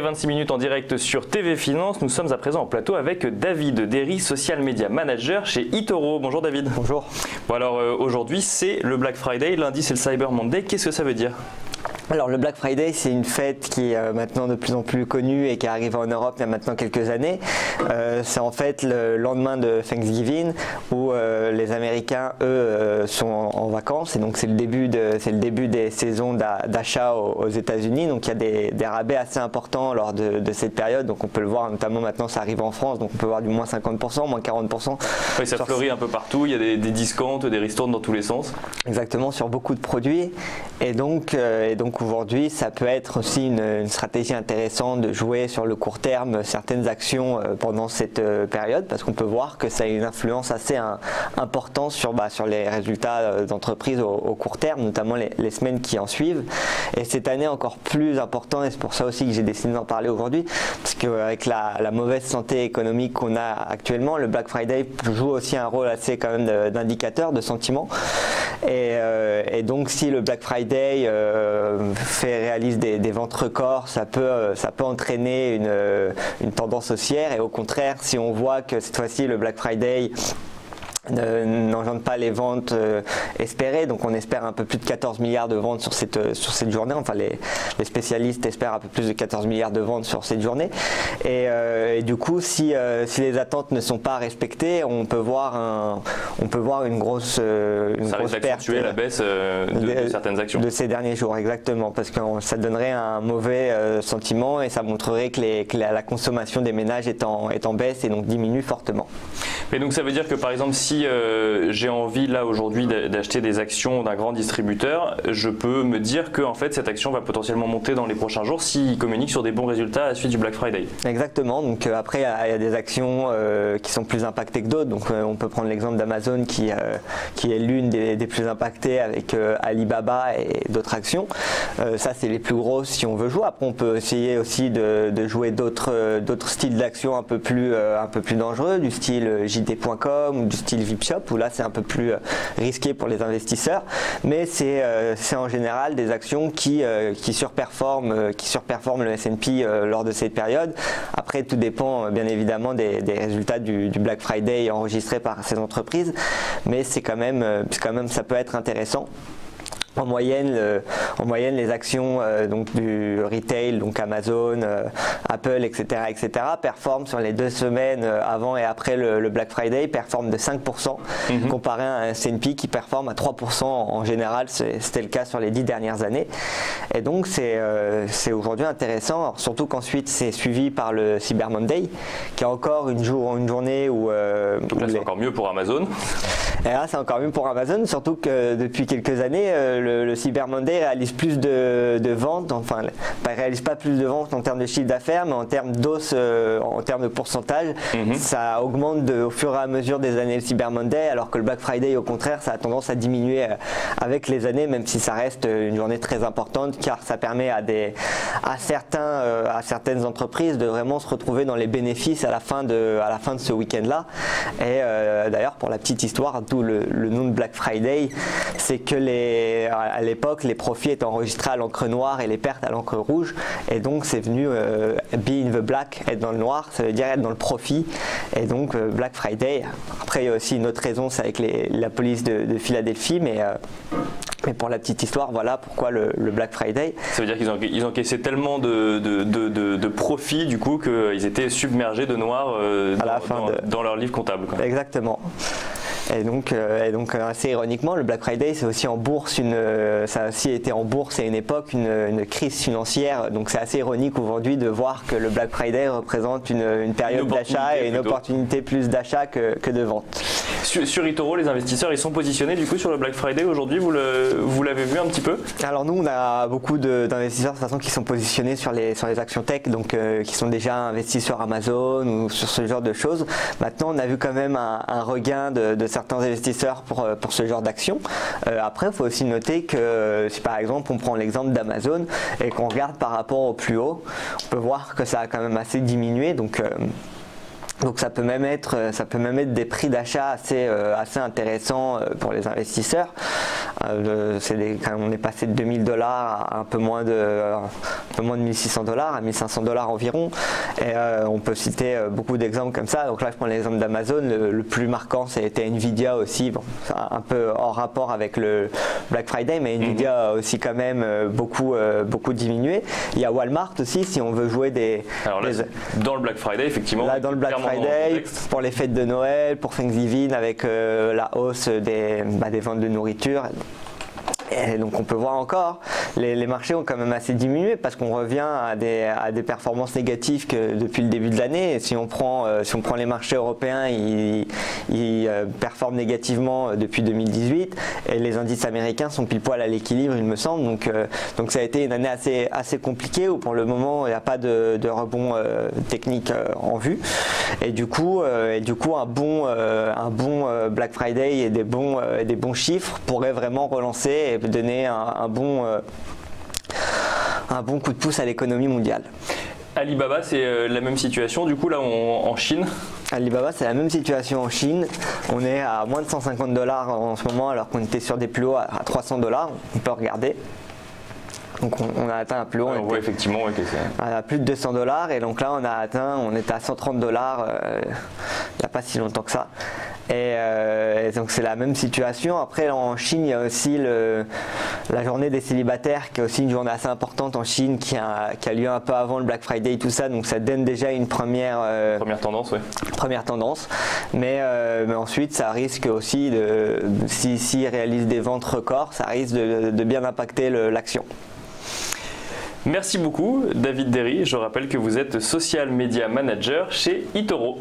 26 minutes en direct sur TV Finance. Nous sommes à présent en plateau avec David Derry, Social Media Manager chez eToro. Bonjour David. Bonjour. Bon alors aujourd'hui c'est le Black Friday, lundi c'est le Cyber Monday. Qu'est-ce que ça veut dire ? Alors le Black Friday, c'est une fête qui est maintenant de plus en plus connue et qui est arrivée en Europe il y a maintenant quelques années. C'est en fait le lendemain de Thanksgiving où les Américains, eux, sont en vacances et donc c'est le début des saisons d'achat aux États-Unis. Donc il y a des rabais assez importants lors de cette période. Donc on peut le voir, notamment maintenant ça arrive en France, donc on peut voir du moins 50%, moins 40%. Oui, ça fleurit un peu partout, il y a des discounts, des ristournes dans tous les sens. Exactement, sur beaucoup de produits. Et donc aujourd'hui, ça peut être aussi une stratégie intéressante de jouer sur le court terme certaines actions pendant cette période, parce qu'on peut voir que ça a une influence assez importante sur les résultats d'entreprise au court terme, notamment les semaines qui en suivent. Et cette année encore plus important, et c'est pour ça aussi que j'ai décidé d'en parler aujourd'hui, parce qu'avec la mauvaise santé économique qu'on a actuellement, le Black Friday joue aussi un rôle assez quand même d'indicateur, de sentiment. Et donc si le Black Friday réalise des ventes records, ça peut entraîner une tendance haussière. Et au contraire, si on voit que cette fois-ci le Black Friday n'engendre pas les ventes espérées, donc on espère un peu plus de 14 milliards de ventes sur cette journée, enfin les spécialistes espèrent un peu plus de 14 milliards de ventes sur cette journée, et du coup si les attentes ne sont pas respectées, on peut voir une grosse risque d'accentuer la baisse de certaines actions de ces derniers jours, exactement, parce que ça donnerait un mauvais sentiment et ça montrerait que la consommation des ménages est en baisse et donc diminue fortement. Mais donc ça veut dire que par exemple si j'ai envie là aujourd'hui d'acheter des actions d'un grand distributeur, je peux me dire que en fait cette action va potentiellement monter dans les prochains jours s'il communique sur des bons résultats à la suite du Black Friday. Exactement, donc après il y a des actions qui sont plus impactées que d'autres, donc on peut prendre l'exemple d'Amazon qui est l'une des plus impactées avec Alibaba et d'autres actions. Ça c'est les plus grosses si on veut jouer. Après on peut essayer aussi de jouer d'autres styles d'actions un peu plus dangereux, du style JT.com ou du style VipShop, où là c'est un peu plus risqué pour les investisseurs, mais c'est en général des actions qui surperforment le S&P lors de cette période. Après tout dépend bien évidemment des résultats du Black Friday enregistrés par ces entreprises, mais c'est quand même ça peut être intéressant. En moyenne, les actions donc du retail, donc Amazon, Apple, etc., performent sur les 2 semaines avant et après le Black Friday, performent de 5%, comparé à un S&P qui performe à 3% en général. C'était le cas sur les 10 dernières années. Et donc c'est aujourd'hui intéressant, alors, surtout qu'ensuite c'est suivi par le Cyber Monday, qui est encore une journée où... donc là c'est encore mieux pour Amazon. Et là c'est encore mieux pour Amazon, surtout que depuis quelques années, le Cyber Monday réalise plus de ventes, enfin il réalise pas plus de ventes en termes de chiffre d'affaires, mais en termes d'os, en termes de pourcentage, ça augmente au fur et à mesure des années le Cyber Monday, alors que le Black Friday au contraire ça a tendance à diminuer avec les années, même si ça reste une journée très importante, car ça permet à certaines entreprises de vraiment se retrouver dans les bénéfices à la fin de ce week-end-là. Et d'ailleurs pour la petite histoire, d'où le nom de Black Friday, c'est que à l'époque, les profits étaient enregistrés à l'encre noire et les pertes à l'encre rouge, et donc c'est venu be in the black, être dans le noir, ça veut dire être dans le profit, et donc Black Friday. Après il y a aussi une autre raison, c'est avec la police de Philadelphie, mais pour la petite histoire, voilà pourquoi le Black Friday. Ça veut dire qu'ils encaissaient tellement de profits du coup qu'ils étaient submergés de noir dans leur livre comptable, quoi. Exactement. Et donc assez ironiquement, le Black Friday c'est aussi en bourse, ça a aussi été en bourse à une époque une crise financière, donc c'est assez ironique aujourd'hui de voir que le Black Friday représente une période d'achat et une opportunité plus d'achat que de vente. Sur eToro, les investisseurs ils sont positionnés du coup sur le Black Friday aujourd'hui, vous l'avez vu un petit peu? Alors nous on a beaucoup d'investisseurs de toute façon qui sont positionnés sur les actions tech, donc qui sont déjà investis sur Amazon ou sur ce genre de choses. Maintenant on a vu quand même un regain de certains investisseurs pour ce genre d'action. Après il faut aussi noter que si par exemple on prend l'exemple d'Amazon et qu'on regarde par rapport au plus haut, on peut voir que ça a quand même assez diminué, donc Donc ça peut même être des prix d'achat assez intéressants pour les investisseurs. On est passé de 2000 $ à un peu moins de 1600 $, à 1500 $ environ. Et on peut citer beaucoup d'exemples comme ça. Donc là, je prends l'exemple d'Amazon. Le plus marquant, c'était Nvidia aussi. Bon, c'est un peu hors rapport avec le Black Friday, mais Nvidia a aussi quand même beaucoup diminué. Il y a Walmart aussi, si on veut jouer dans le Black Friday, effectivement. Là, dans le Black Friday, pour les fêtes de Noël, pour Thanksgiving, avec la hausse des ventes de nourriture. Et donc on peut voir encore, les marchés ont quand même assez diminué parce qu'on revient à des performances négatives que depuis le début de l'année. Et si on prend les marchés européens, ils performent négativement depuis 2018 et les indices américains sont pile poil à l'équilibre, il me semble. Donc ça a été une année assez compliquée où pour le moment il n'y a pas de rebond technique en vue. Et du coup un bon Black Friday et des bons chiffres pourraient vraiment relancer et donner un bon coup de pouce à l'économie mondiale. Alibaba, c'est la même situation du coup là en Chine? Alibaba, c'est la même situation en Chine. On est à moins de 150 $ en ce moment alors qu'on était sur des plus hauts à 300 $. On peut regarder. Donc on a atteint un plus haut. On voit effectivement à plus de 200 $ et donc là on était à 130 $ il n'y a pas si longtemps que ça. Et donc c'est la même situation. Après en Chine il y a aussi la journée des célibataires qui est aussi une journée assez importante en Chine qui a lieu un peu avant le Black Friday et tout ça, donc ça donne déjà une première tendance, oui. Première tendance. Mais ensuite ça risque aussi s'ils réalisent des ventes records, ça risque de bien impacter l'action. Merci beaucoup David Derry, je rappelle que vous êtes Social Media Manager chez eToro.